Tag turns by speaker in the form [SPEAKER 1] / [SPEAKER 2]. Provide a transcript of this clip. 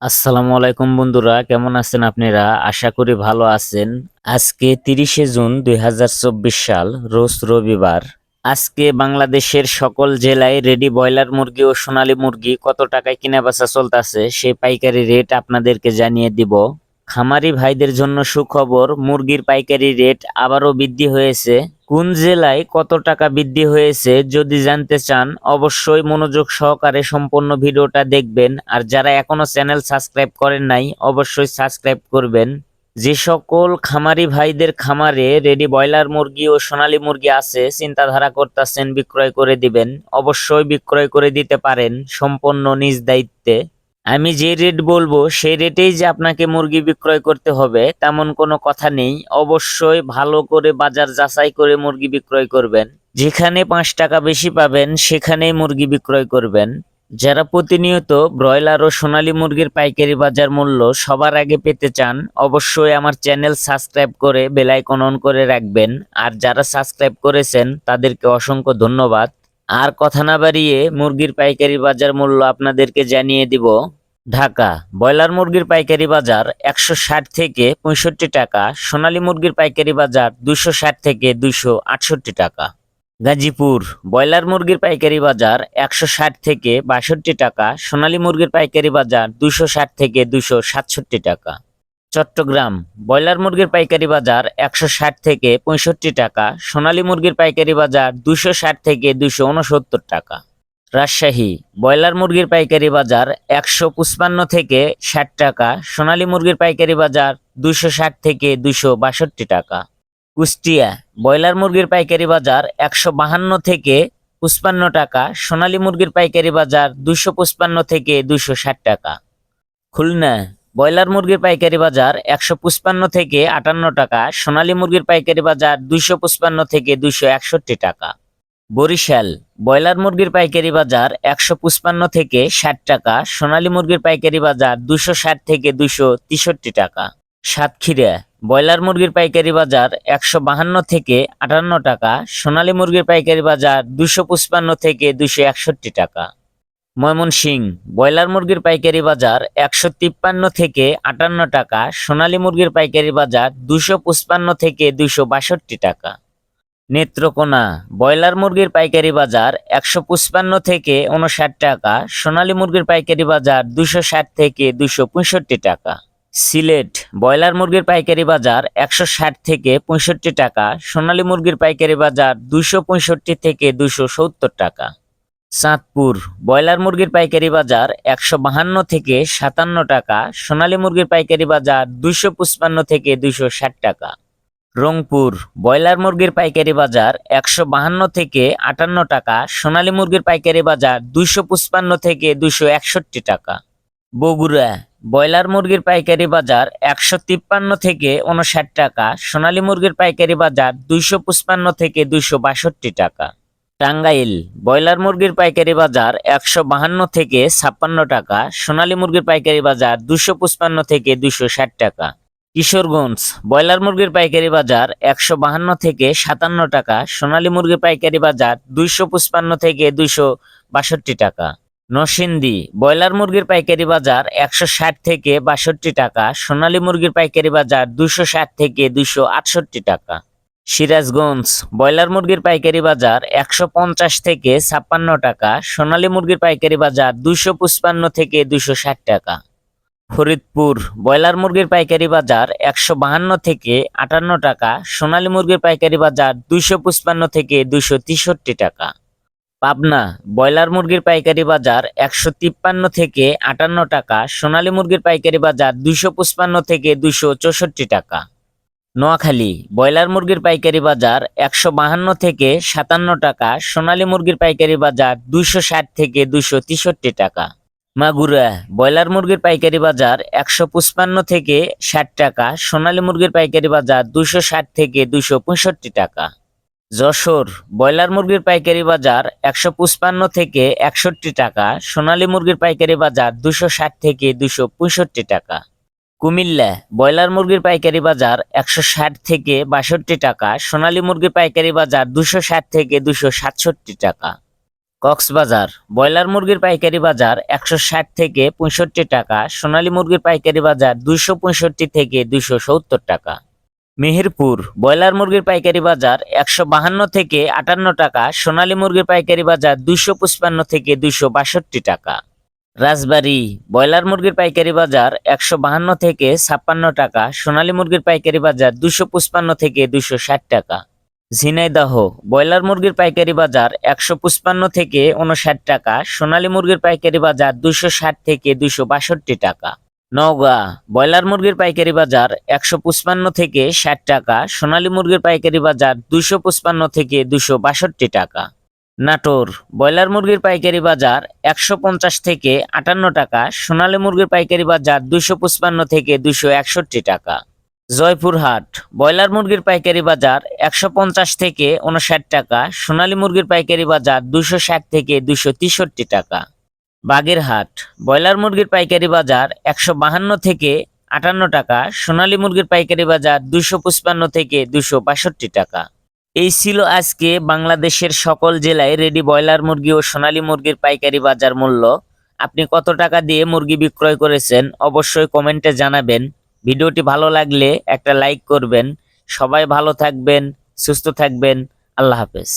[SPEAKER 1] আসসালামু আলাইকুম বন্ধুরা, কেমন আছেন আপনারা? আশা করি ভালো আছেন। আজকে 30শে জুন 2024 সাল, রোজ রবিবার। আজকে বাংলাদেশের সকল জেলায় রেডি ব্রয়লার মুরগি ও সোনালী মুরগি কত টাকায় কিনা বেচা চলতেছে সেই পাইকারি রেট আপনাদেরকে জানিয়ে দিব। খামারি ভাইদের জন্য সুখবর, মুরগির পাইকারি রেট আবারও বৃদ্ধি হয়েছে। কোন জেলায় কত টাকা বৃদ্ধি হয়েছে যদি জানতে চান, অবশ্যই মনোযোগ সহকারে সম্পূর্ণ ভিডিওটা দেখবেন। আর যারা এখনো চ্যানেল সাবস্ক্রাইব করেন নাই, অবশ্যই সাবস্ক্রাইব করবেন। যে সকল খামারি ভাইদের খামারে রেডি ব্রয়লার মুরগি ও সোনালী মুরগি আছে, চিন্তাধারা করতেছেন বিক্রয় করে দিবেন, অবশ্যই বিক্রয় করে দিতে পারেন সম্পূর্ণ নিজ দায়িত্বে। আমি যে রেট বলবো সেই রেটেই যে আপনাকে মুরগি বিক্রয় করতে হবে তেমন কোনো কথা নেই। অবশ্যই ভালো করে বাজার যাচাই করে মুরগি বিক্রয় করবেন। যেখানে 5 টাকা বেশি পাবেন সেখানেই মুরগি বিক্রয় করবেন। যারা প্রতিনিয়ত ব্রয়লার ও সোনালী মুরগির পাইকারি বাজার মূল্য সবার আগে পেতে চান, অবশ্যই আমার চ্যানেল সাবস্ক্রাইব করে বেল আইকন অন করে রাখবেন। আর যারা সাবস্ক্রাইব করেছেন তাদেরকে অসংখ্য ধন্যবাদ। আর কথা না বাড়িয়ে মুরগির পাইকারি বাজার মূল্য আপনাদেরকে জানিয়ে দিব। ঢাকা ব্রয়লার মুরগির পাইকারি বাজার 160 থেকে 65 টাকা, সোনালী মুরগির পাইকারি বাজার 260 থেকে 268 টাকা। গাজীপুর ব্রয়লার মুরগির পাইকারি বাজার 160 থেকে 62 টাকা, সোনালী মুরগির পাইকারি বাজার 260 থেকে 267 টাকা। চট্টগ্রাম ব্রয়লার মুরগির পাইকারি বাজার 160 থেকে 65 টাকা, সোনালী মুরগির পাইকারি বাজার 260 থেকে 269 টাকা। রাজশাহী ব্রয়লার মুরগির পাইকারি বাজার 155 থেকে 60 টাকা, সোনালী মুরগির পাইকারি বাজার 260 থেকে 262 টাকা। কুষ্টিয়া ব্রয়লার মুরগির পাইকারি বাজার 152 থেকে 55 টাকা, সোনালী মুরগির পাইকারি বাজার 255 থেকে 260 টাকা। খুলনা ব্রয়লার মুরগির পাইকারি বাজার 155 থেকে 58 টাকা, সোনালী মুরগির পাইকারি বাজার 255 থেকে 261 টাকা। বরিশাল ব্রয়লার মুরগির পাইকারি বাজার 155 থেকে 60 টাকা, সোনালী মুরগির পাইকারি বাজার 260 থেকে 263 টাকা। সাতক্ষীরা ব্রয়লার মুরগির পাইকারি বাজার 152 থেকে 58 টাকা, সোনালী মুরগির পাইকারি বাজার 255 থেকে 261 টাকা। ময়মনসিংহ ব্রয়লার মুরগির পাইকারি বাজার 153 থেকে 58 টাকা, সোনালী মুরগির পাইকারি বাজার 255 থেকে 262 টাকা। নেত্রকোনা ব্রয়লার মুরগির পাইকারি বাজার 155 থেকে 59 টাকা, সোনালী মুরগির পাইকারি বাজার 260 থেকে 265 টাকা। সিলেট ব্রয়লার মুরগির পাইকারি বাজার 160 থেকে 65 টাকা, সোনালী মুরগির পাইকারি বাজার 265 থেকে 270 টাকা। চাঁদপুর ব্রয়লার মুরগির পাইকারি বাজার 152 থেকে 57 টাকা, সোনালী মুরগির পাইকারি বাজার 255 থেকে 260 টাকা। রংপুর ব্রয়লার মুরগির পাইকারি বাজার 152 থেকে 58 টাকা, সোনালী মুরগির পাইকারি বাজার 255 থেকে 261 টাকা। বগুড়া ব্রয়লার মুরগির পাইকারি বাজার 153 থেকে 59 টাকা, সোনালী মুরগির পাইকারি বাজার 255 থেকে 262 টাকা। টাঙ্গাইল ব্রয়লার মুরগির পাইকারি বাজার 152 থেকে 56 টাকা, সোনালী মুরগির পাইকারি বাজার 255 থেকে 260 টাকা। কিশোরগঞ্জ ব্রয়লার মুরগির পাইকারি বাজার 152 থেকে 57 টাকা, সোনালী মুরগির পাইকারি বাজার 255 থেকে 262 টাকা। নরসিংদী ব্রয়লার মুরগির পাইকারি বাজার 160 থেকে 62 টাকা, সোনালী মুরগির পাইকারি বাজার 260 থেকে 268 টাকা। সিরাজগঞ্জ ব্রয়লার মুরগির পাইকারি বাজার 150 থেকে 56 টাকা, সোনালী মুরগির পাইকারি বাজার 255 থেকে 260 টাকা। ফরিদপুর ব্রয়লার মুরগির পাইকারি বাজার 152 থেকে 58 টাকা, সোনালী মুরগির পাইকারি বাজার 255 থেকে 263 টাকা। পাবনা ব্রয়লার মুরগির পাইকারি বাজার 153 থেকে 58 টাকা, সোনালী মুরগির পাইকারি বাজার 255 থেকে 264 টাকা। নোয়াখালী ব্রয়লার মুরগির পাইকারি বাজার 152 থেকে 57 টাকা, সোনালী মুরগির পাইকারি বাজার 260 থেকে 263 টাকা। মাগুরা ব্রয়লার মুরগির পাইকারি বাজার 155 থেকে 60 টাকা, সোনালী মুরগির পাইকারি বাজার 260 থেকে 265 টাকা। যশোর ব্রয়লার মুরগির পাইকারি বাজার 155 থেকে 61 টাকা, সোনালী মুরগির পাইকারি বাজার 260 থেকে 265 টাকা। কুমিল্লা ব্রয়লার মুরগির পাইকারি বাজার 160 থেকে 62 টাকা, সোনালী মুরগির পাইকারি বাজার 260 থেকে 267 টাকা। কক্সবাজার ব্রয়লার মুরগির পাইকারি বাজার 160 থেকে 65 টাকা, সোনালী মুরগির পাইকারি বাজার 265 থেকে 270 টাকা। মেহেরপুর ব্রয়লার মুরগির পাইকারি বাজার 152 থেকে 58 টাকা, সোনালী মুরগির পাইকারি বাজার 255 থেকে 262 টাকা। রাজবাড়ী ব্রয়লার মুরগির পাইকারি বাজার 152 থেকে 56 টাকা, সোনালী মুরগির পাইকারি বাজার 255 থেকে 260 টাকা। ঝিনাইদহ ব্রয়লার মুরগির পাইকারি বাজার 155 থেকে 59 টাকা, সোনালী মুরগির পাইকারি বাজার 260 থেকে 262 টাকা। নওগাঁ ব্রয়লার মুরগির পাইকারি বাজার 155 থেকে 60 টাকা, সোনালী মুরগির পাইকারি বাজার 255 থেকে 262 টাকা। নাটোর ব্রয়লার মুরগির পাইকারি বাজার 150 থেকে 58 টাকা, সোনালী মুরগির পাইকারি বাজার 255 থেকে 261 টাকা। জয়পুরহাট ব্রয়লার মুরগির পাইকারি বাজার 150 থেকে 59 টাকা, সোনালী মুরগির পাইকারি বাজার 260 থেকে 263 টাকা। বাগেরহাট ব্রয়লার মুরগির পাইকারি বাজার 152 থেকে 58 টাকা, সোনালী মুরগির পাইকারি বাজার 255 থেকে 262 টাকা। এই ছিল আজকে বাংলাদেশের সকল জেলায় রেডি ব্রয়লার মুরগি ও সোনালী মুরগির পাইকারি বাজার মূল্য। আপনি কত টাকা দিয়ে মুরগি বিক্রয় করেছেন অবশ্যই কমেন্টে জানাবেন। ভিডিওটি ভালো লাগলে একটা লাইক করবেন। সবাই ভালো থাকবেন, সুস্থ থাকবেন। আল্লাহ হাফেজ।